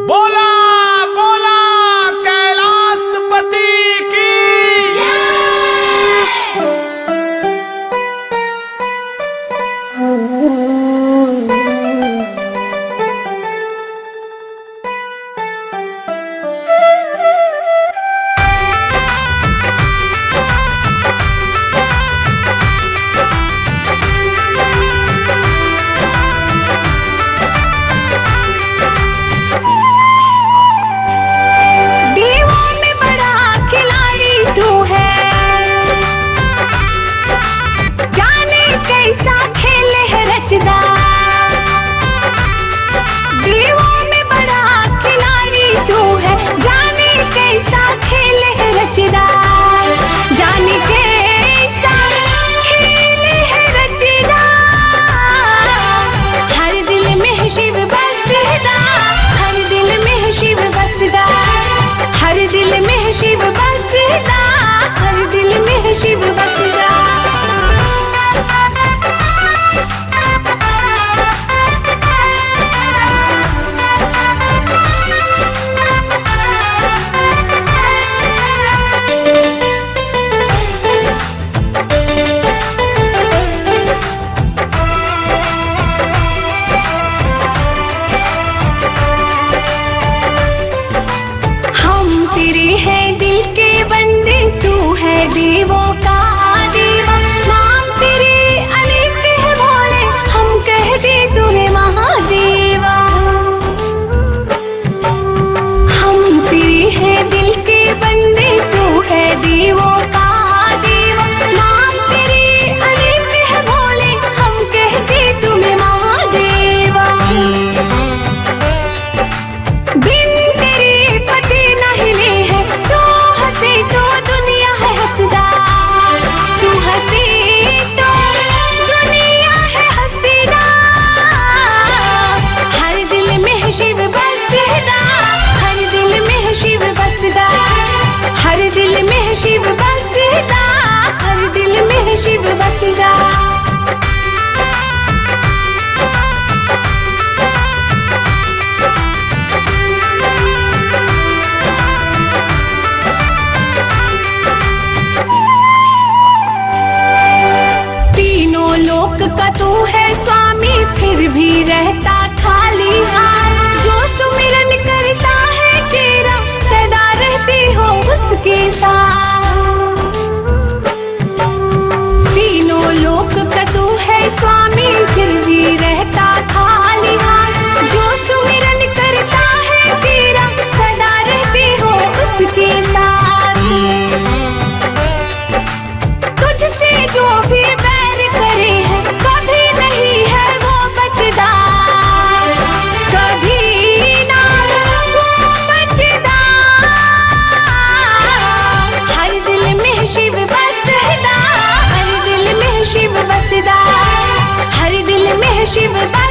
बोला बोला कैलाशपति की शिव बसदा। हम तेरे हैं दिल के बंदे, तू है देवों का देवा। नाम तेरे अनेक है बोले, हम कहते तुम्हें महादेवा। हम तेरे हैं दिल के बंदे, तू है देवों का देवा। नाम तेरे अनेक है बोले, हम कहते तुम्हें महादेवा। बिन तेरे पते न हिले है, तो हंसे तो दुनिया है हंसदा। तू हंसे तो दुनिया है हंसदा। हर दिल में शिव बसदा, हर दिल में शिव बसदा। हर दिल में शिव बसदा, हर दिल में शिव बसदा। का तू है स्वामी, फिर भी रहता खाली हाथ। जो सुमिरन करता है तेरा, सदा रहती हो उसके साथ। तीनों लोक का तू है स्वामी, फिर भी रहता खाली हाथ। जो सुमिरन करता है तेरा, सदा रहती हो उसके साथ। तुझसे जो भी बैर करे है, कभी नहीं है वो बचदा। कभी ना वो बचदा। हर दिल में शिव बसदा, हर दिल में शिव बसदा। हर दिल में शिव बसदा।